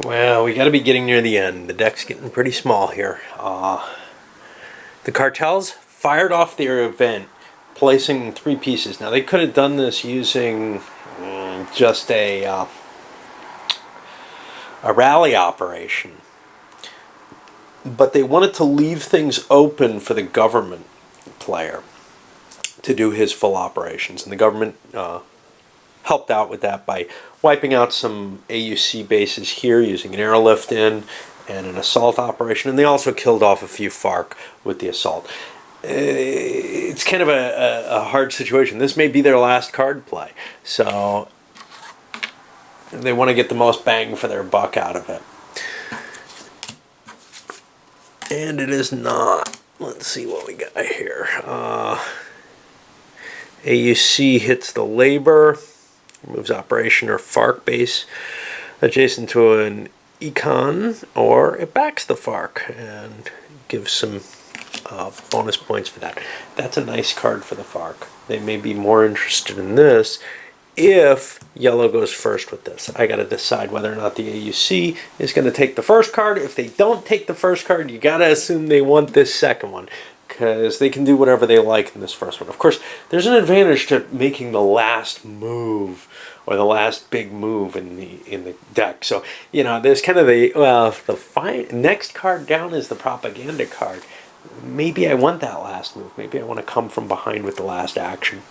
Well, we got to be getting near the end. The deck's getting pretty small here. The cartels fired off their event, placing 3 pieces. Now, they could have done this using just a rally operation, but they wanted to leave things open for the government player to do his full operations, and the government helped out with that by wiping out some AUC bases here using an airlift in and an assault operation, and they also killed off a few FARC with the assault. It's kind of a hard situation. This may be their last card play, so they want to get the most bang for their buck out of it. And it is not. Let's see what we got here. AUC hits the labor, moves operation or FARC base adjacent to an econ, or it backs the FARC and gives some bonus points for that. That's a nice card for the FARC. They may be more interested in this if yellow goes first with this. I got to decide whether or not the AUC is going to take the first card. If they don't take the first card, you got to assume they want this second one, because they can do whatever they like in this first one. Of course, there's an advantage to making the last move or the last big move in the deck. So, you know, there's kind of the next card down is the propaganda card. Maybe I want that last move. Maybe I want to come from behind with the last action.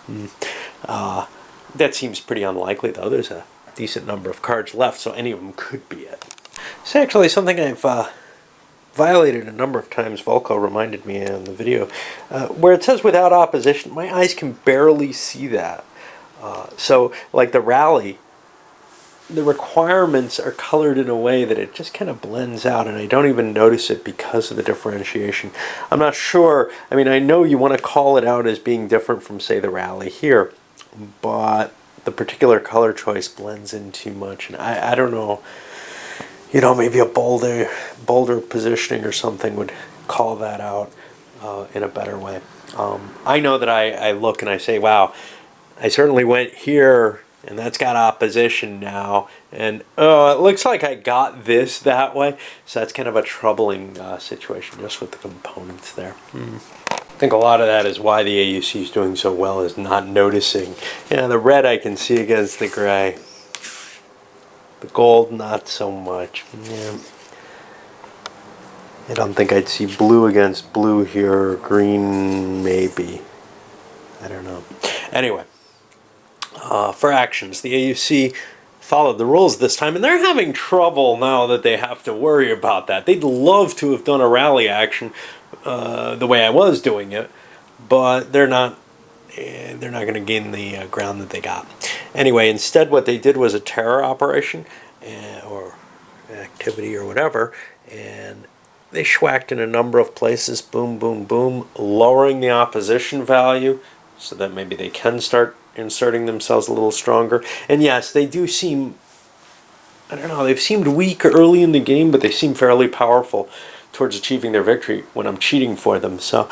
That seems pretty unlikely, though. There's a decent number of cards left, so any of them could be it. It's actually something I've violated a number of times. Volko reminded me in the video, where it says without opposition. My eyes can barely see that. So, like the rally, the requirements are colored in a way that it just kind of blends out, and I don't even notice it because of the differentiation. I'm not sure. I mean, I know you want to call it out as being different from, say, the rally here, but the particular color choice blends in too much, and I don't know. You know, maybe a bolder positioning or something would call that out in a better way. I know that I look and I say, wow, I certainly went here, and that's got opposition now, and oh, it looks like I got this that way. So that's kind of a troubling situation just with the components there. I think a lot of that is why the AUC is doing so well, is not noticing. Yeah, the red I can see against the gray. The gold, not so much. Yeah. I don't think I'd see blue against blue here, or green maybe. I don't know. Anyway, for actions, the AUC followed the rules this time, and they're having trouble now that they have to worry about that. They'd love to have done a rally action the way I was doing it, but they're not going to gain the ground that they got. Anyway, instead what they did was a terror operation or activity or whatever, and they schwacked in a number of places, boom, boom, boom, lowering the opposition value so that maybe they can start inserting themselves a little stronger. And yes, they do seem, I don't know, they've seemed weak early in the game, but they seem fairly powerful towards achieving their victory when I'm cheating for them. So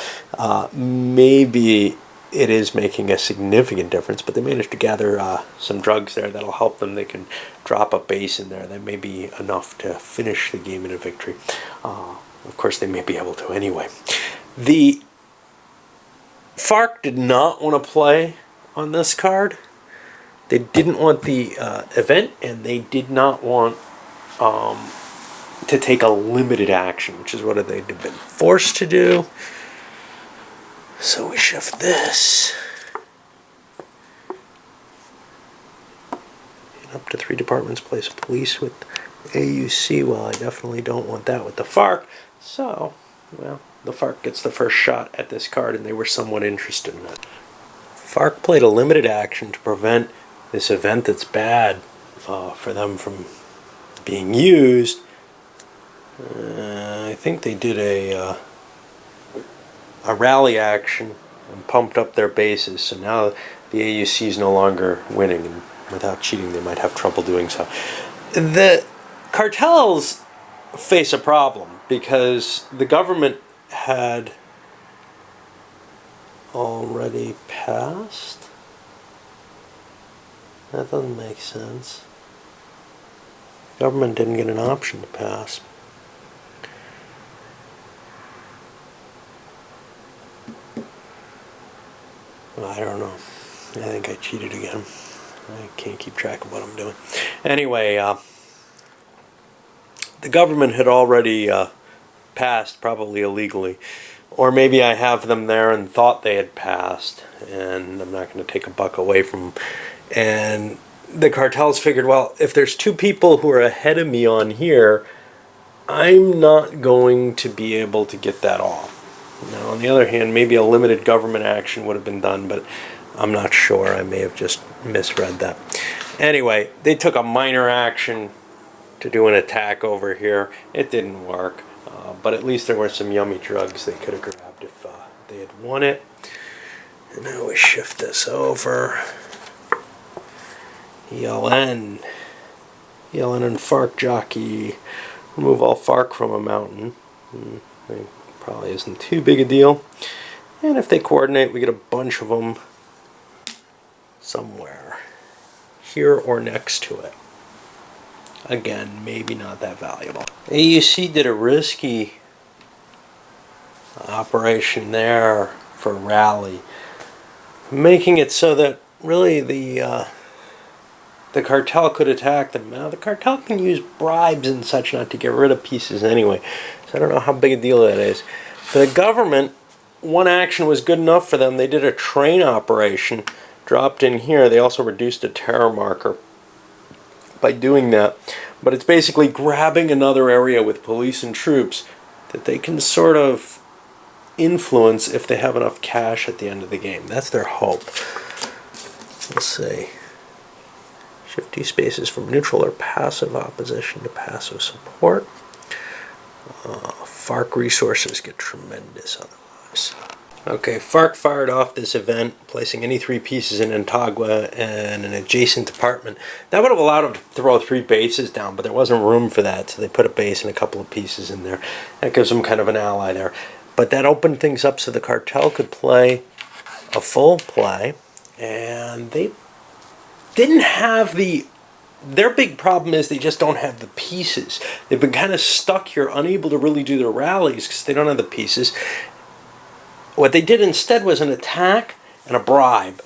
maybe it is making a significant difference, but they managed to gather some drugs there that'll help them. They can drop a base in there. That may be enough to finish the game in a victory. Of course, they may be able to anyway. The FARC did not want to play on this card. They didn't want the event, and they did not want to take a limited action, which is what they'd been forced to do. So we shift this and up to 3 departments, place police with AUC. Well, I definitely don't want that with the FARC. So, well, the FARC gets the first shot at this card, and they were somewhat interested in it. FARC played a limited action to prevent this event that's bad for them from being used. I think they did a rally action and pumped up their bases, so now the AUC is no longer winning, and without cheating they might have trouble doing so. The cartels face a problem because the government had already passed. That doesn't make sense. Government didn't get an option to pass. Well, I don't know. I think I cheated again. I can't keep track of what I'm doing. Anyway, the government had already passed, probably illegally. Or maybe I have them there and thought they had passed, and I'm not going to take a buck away from them. And the cartels figured, well, if there's two people who are ahead of me on here, I'm not going to be able to get that off. Now, on the other hand, maybe a limited government action would have been done, but I'm not sure. I may have just misread that. Anyway, they took a minor action to do an attack over here. It didn't work, but at least there were some yummy drugs they could have grabbed if they had won it. And now we shift this over. ELN and FARC jockey. Remove all FARC from a mountain. Probably isn't too big a deal. And if they coordinate, we get a bunch of them somewhere. Here or next to it. Again, maybe not that valuable. AUC did a risky operation there for rally, making it so that really the cartel could attack them. Now, the cartel can use bribes and such not to get rid of pieces anyway, so I don't know how big a deal that is. For the government, one action was good enough for them. They did a train operation, dropped in here. They also reduced a terror marker by doing that. But it's basically grabbing another area with police and troops that they can sort of influence if they have enough cash at the end of the game. That's their hope. Let's see. Shift two spaces from neutral or passive opposition to passive support. FARC resources get tremendous otherwise. Okay, FARC fired off this event, placing any three pieces in Antagua and an adjacent department. That would have allowed them to throw 3 bases down, but there wasn't room for that, so they put a base and a couple of pieces in there. That gives them kind of an ally there. But that opened things up so the cartel could play a full play, and they didn't have the... Their big problem is they just don't have the pieces. They've been kind of stuck here, unable to really do their rallies because they don't have the pieces. What they did instead was an attack and a bribe.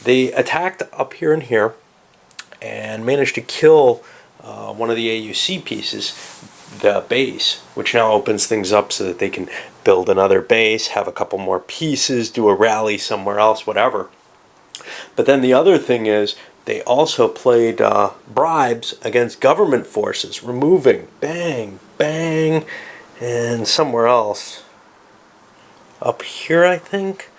They attacked up here and here and managed to kill one of the AUC pieces, the base, which now opens things up so that they can build another base, have a couple more pieces, do a rally somewhere else, whatever. But then the other thing is they also played bribes against government forces, removing, bang, bang, and somewhere else. Up here, I think,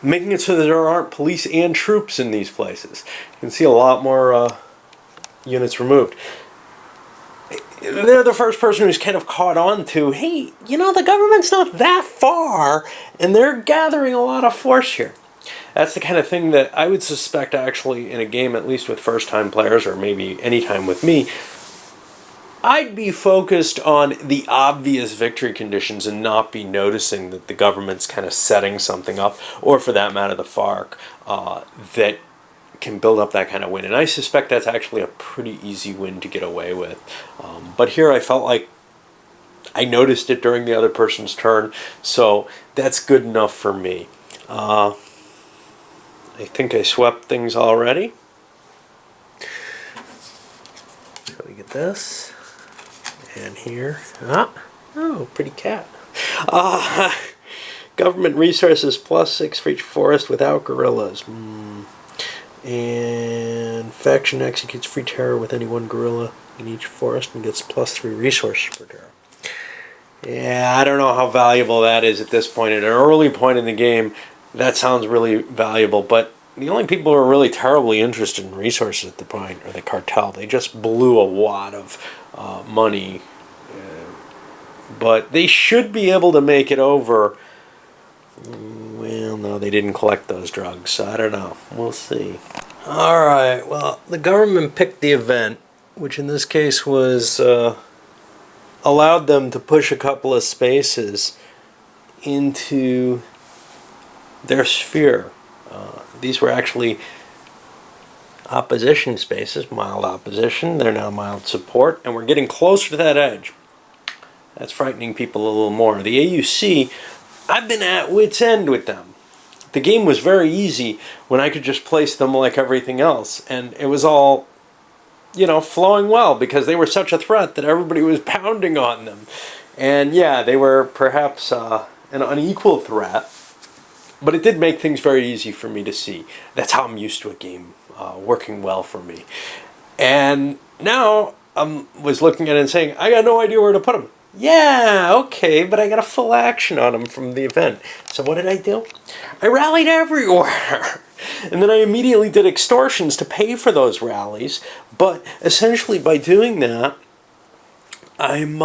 making it so that there aren't police and troops in these places. You can see a lot more units removed. They're the first person who's kind of caught on to, hey, you know, the government's not that far, and they're gathering a lot of force here. That's the kind of thing that I would suspect actually in a game, at least with first-time players, or maybe any time with me, I'd be focused on the obvious victory conditions and not be noticing that the government's kind of setting something up, or for that matter the FARC, that can build up that kind of win. And I suspect that's actually a pretty easy win to get away with. But here I felt like I noticed it during the other person's turn, so that's good enough for me. I think I swept things already. So we get this. And here, oh, pretty cat. Government resources +6 for each forest without guerrillas. And faction executes free terror with any one guerrilla in each forest and gets +3 resources per terror. Yeah, I don't know how valuable that is at this point. At an early point in the game, that sounds really valuable, but the only people who are really terribly interested in resources at the point are the cartel. They just blew a wad of money, but they should be able to make it over. Well, no, they didn't collect those drugs, so I don't know. We'll see. Alright, well, the government picked the event, which in this case was allowed them to push a couple of spaces into their sphere. These were actually opposition spaces, mild opposition. They're now mild support, and we're getting closer to that edge. That's frightening people a little more. The AUC, I've been at wit's end with them. The game was very easy when I could just place them like everything else, and it was all, flowing well because they were such a threat that everybody was pounding on them. And yeah, they were perhaps an unequal threat, but it did make things very easy for me to see. That's how I'm used to a game working well for me. And now I was looking at it and saying, I got no idea where to put them. Yeah, okay, but I got a full action on them from the event. So what did I do? I rallied everywhere. And then I immediately did extortions to pay for those rallies. But essentially by doing that, I'm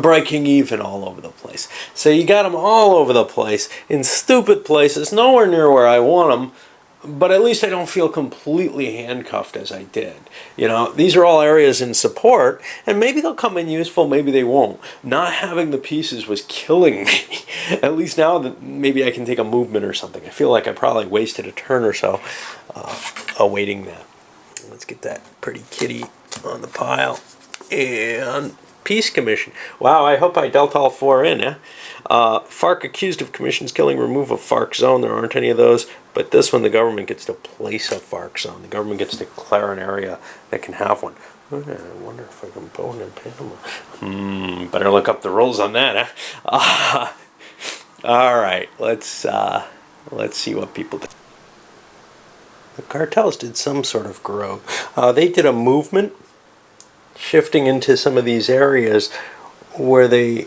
breaking even all over the place. So you got them all over the place, in stupid places, nowhere near where I want them. But at least I don't feel completely handcuffed as I did. These are all areas in support, and maybe they'll come in useful, maybe they won't. Not having the pieces was killing me. At least now that maybe I can take a movement or something. I feel like I probably wasted a turn or so awaiting that. Let's get that pretty kitty on the pile. And Peace Commission. Wow, I hope I dealt all 4 in, yeah? FARC accused of commissions killing, remove a FARC zone. There aren't any of those. But this one, the government gets to place a FARC zone. The government gets to declare an area that can have one. I wonder if I can put one in Panama. Better look up the rules on that, huh? All right, let's see what people do. The cartels did some sort of growth. They did a movement shifting into some of these areas where they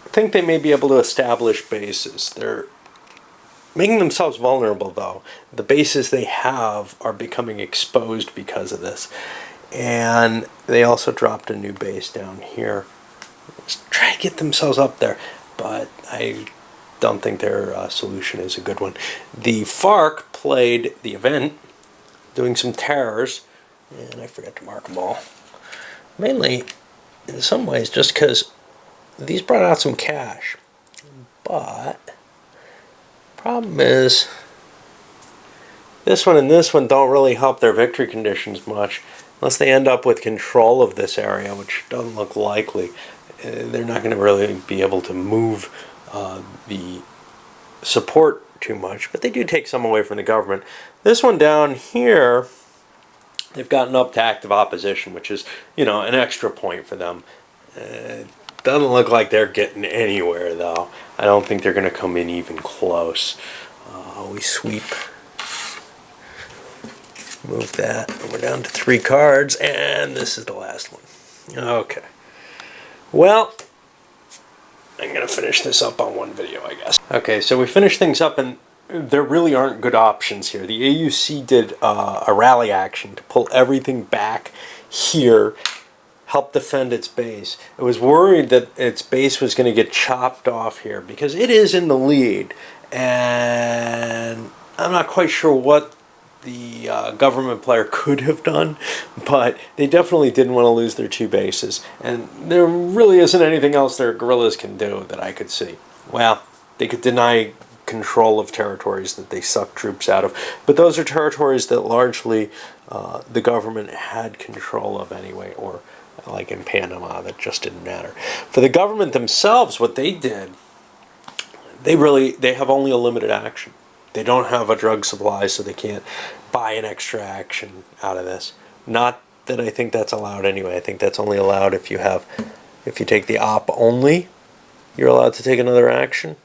think they may be able to establish bases. They're making themselves vulnerable, though. The bases they have are becoming exposed because of this. And they also dropped a new base down here. Let's try to get themselves up there, but I don't think their solution is a good one. The FARC played the event, doing some terrors, and I forgot to mark them all. Mainly, in some ways, just because these brought out some cash. But problem is, this one and this one don't really help their victory conditions much. Unless they end up with control of this area, which doesn't look likely. They're not going to really be able to move the support too much. But they do take some away from the government. This one down here, they've gotten up to active opposition, which is, an extra point for them. Doesn't look like they're getting anywhere, though. I don't think they're going to come in even close. We sweep. Move that. And we're down to 3 cards, and this is the last one. Okay. Well, I'm going to finish this up on one video, I guess. Okay, so we finished things up, and there really aren't good options here. The AUC did a rally action to pull everything back here, help defend its base. It was worried that its base was going to get chopped off here because it is in the lead, and I'm not quite sure what the government player could have done, but they definitely didn't want to lose their 2 bases, and there really isn't anything else their guerrillas can do that I could see. Well, they could deny control of territories that they suck troops out of, but those are territories that largely the government had control of anyway, or like in Panama, that just didn't matter. For the government themselves, what they did, they have only a limited action. They don't have a drug supply, so they can't buy an extra action out of this. Not that I think that's allowed anyway. I think that's only allowed if you take the op only, you're allowed to take another action.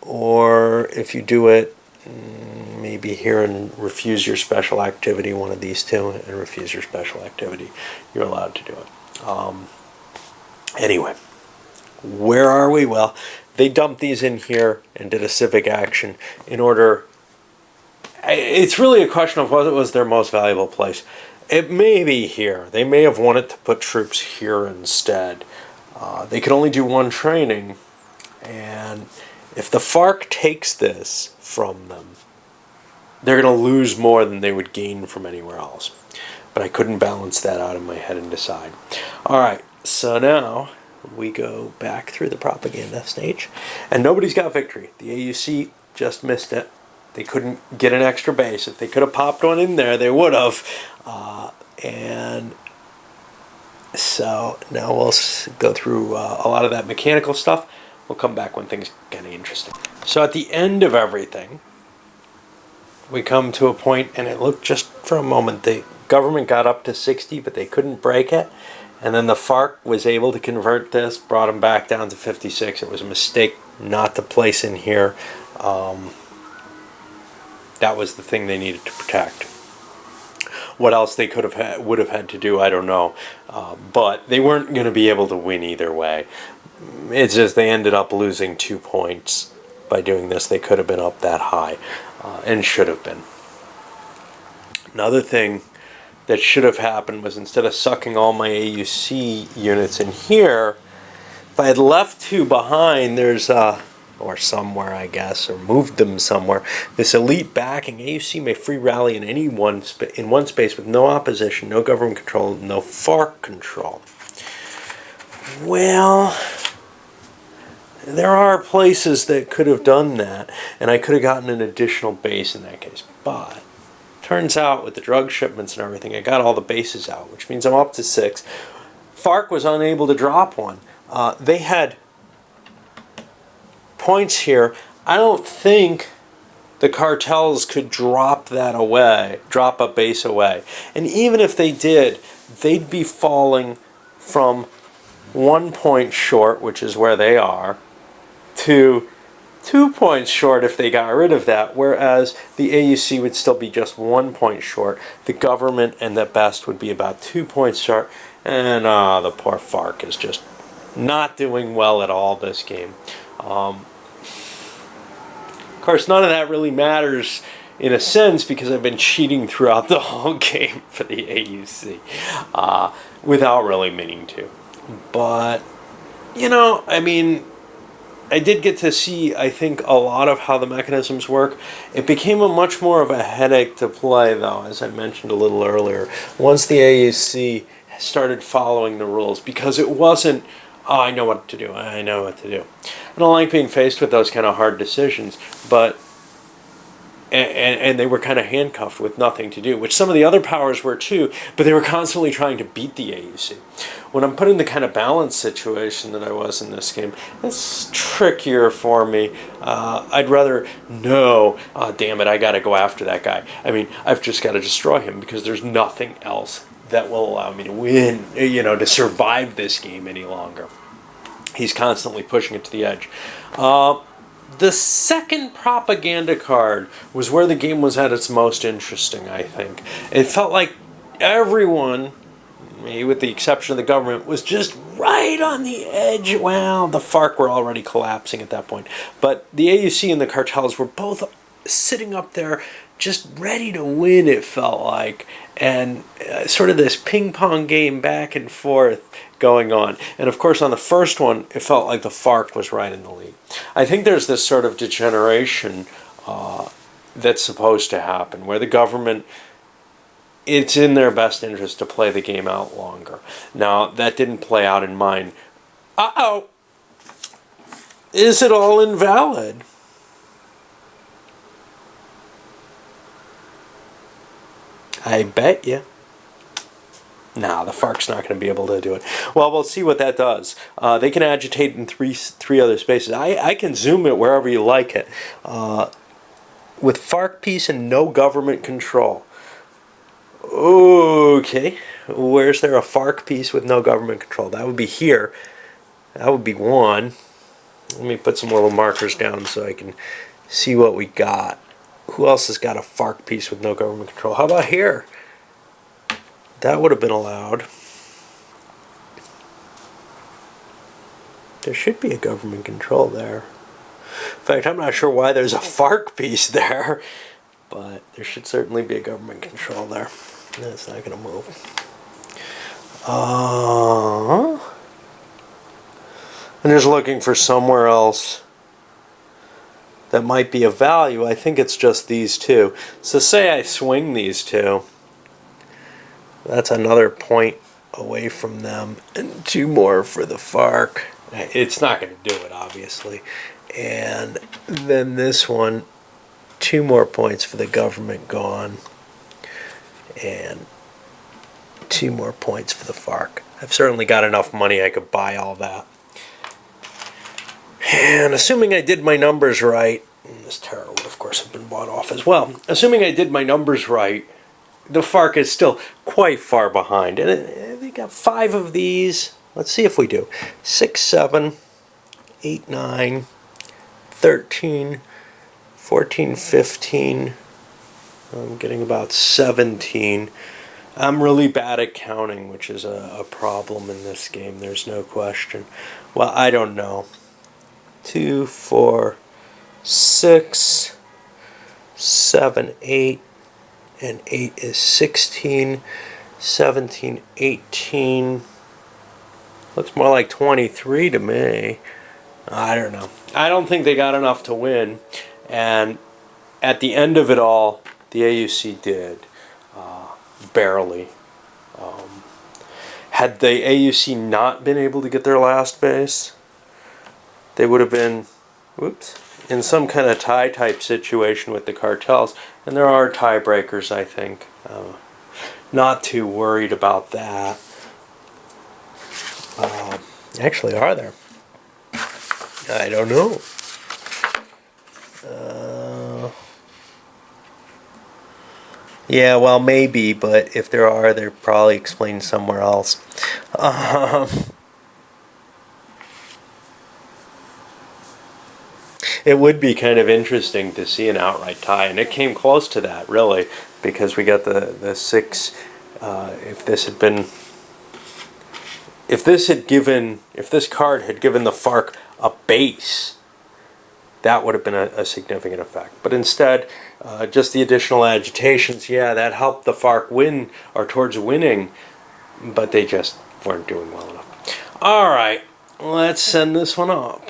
Or if you do it maybe here and refuse your special activity, one of these 2, and refuse your special activity, you're allowed to do it. Anyway, where are we? Well, they dumped these in here and did a civic action in order. It's really a question of what was their most valuable place. It may be here. They may have wanted to put troops here instead. They could only do 1 training, and if the FARC takes this from them, they're going to lose more than they would gain from anywhere else. But I couldn't balance that out in my head and decide. All right, so now we go back through the propaganda stage, and nobody's got victory. The AUC just missed it. They couldn't get an extra base. If they could have popped one in there, they would have. And so now we'll go through a lot of that mechanical stuff. We'll come back when things get interesting. So at the end of everything, we come to a point, and it looked just for a moment, the government got up to 60, but they couldn't break it. And then the FARC was able to convert this, brought them back down to 56. It was a mistake not to place in here. That was the thing they needed to protect. What else they would have had to do, I don't know. But they weren't going to be able to win either way. It's just they ended up losing 2 points by doing this. They could have been up that high, and should have been. Another thing that should have happened was, instead of sucking all my AUC units in here, if I had left 2 behind, there's or somewhere, I guess, or moved them somewhere, this elite backing. AUC may free rally in any one space with no opposition, no government control, no FARC control. Well, there are places that could have done that, and I could have gotten an additional base in that case. But turns out, with the drug shipments and everything, I got all the bases out, which means I'm up to 6. FARC was unable to drop one. They had points here. I don't think the cartels could drop that away, drop a base away. And even if they did, they'd be falling from 1 point short, which is where they are, to 2 points short if they got rid of that, whereas the AUC would still be just 1 point short. The government and the best would be about 2 points short, and the poor FARC is just not doing well at all this game. Of course, none of that really matters in a sense, because I've been cheating throughout the whole game for the AUC without really meaning to. But, you know, I mean, I did get to see, I think, a lot of how the mechanisms work. It became a much more of a headache to play, though, as I mentioned a little earlier, once the AUC started following the rules, because it wasn't, oh, I know what to do, I know what to do. I don't like being faced with those kind of hard decisions, but and they were kind of handcuffed with nothing to do, which some of the other powers were too, but they were constantly trying to beat the AUC. When I'm put in the kind of balance situation that I was in this game, it's trickier for me. I'd rather know, oh, damn it, I got to go after that guy. I mean, I've just got to destroy him, because there's nothing else that will allow me to win, you know, to survive this game any longer. He's constantly pushing it to the edge. The second propaganda card was where the game was at its most interesting, I think. It felt like everyone, maybe with the exception of the government, was just right on the edge. Well, the FARC were already collapsing at that point. But the AUC and the cartels were both sitting up there just ready to win, it felt like. And sort of this ping-pong game back and forth going on. And of course, on the first one, it felt like the FARC was right in the lead. I think there's this sort of degeneration that's supposed to happen, where the government, it's in their best interest to play the game out longer. Now, that didn't play out in mine. Uh-oh! Is it all invalid? I bet you. Nah, the FARC's not going to be able to do it. Well, we'll see what that does. They can agitate in three other spaces. I can zoom it wherever you like it. With FARC peace and no government control. Okay, where's there a FARC piece with no government control? That would be here. That would be one. Let me put some little markers down so I can see what we got. Who else has got a FARC piece with no government control? How about here? That would have been allowed. There should be a government control there. In fact, I'm not sure why there's a FARC piece there, but there should certainly be a government control there. That's not going to move. I'm just looking for somewhere else that might be of value. I think it's just these two. So say I swing these two. That's another point away from them, and 2 more for the FARC. It's not going to do it, obviously. And then this one, 2 more points for the government gone. And 2 more points for the FARC. I've certainly got enough money I could buy all that. And assuming I did my numbers right, and this terror would of course have been bought off as well. Assuming I did my numbers right, the FARC is still quite far behind. And they got 5 of these. Let's see if we do. 6, 7, 8, 9, 13, 14, 15. I'm getting about 17. I'm really bad at counting, which is a problem in this game. There's no question. Well, I don't know. 2, 4, 6, 7, 8, and 8 is 16, 17, 18. Looks more like 23 to me. I don't know. I don't think they got enough to win. And at the end of it all, the AUC did. Barely. Had the AUC not been able to get their last base, they would have been, in some kind of tie type situation with the cartels. And there are tiebreakers, I think. Not too worried about that. Actually, are there? I don't know. Yeah, well, maybe, but if there are, they're probably explained somewhere else. It would be kind of interesting to see an outright tie, and it came close to that, really, because we got the 6. If this card had given the FARC a base, that would have been a significant effect. But instead, just the additional agitations, yeah, that helped the FARC win, or towards winning, but they just weren't doing well enough. All right, let's send this one up.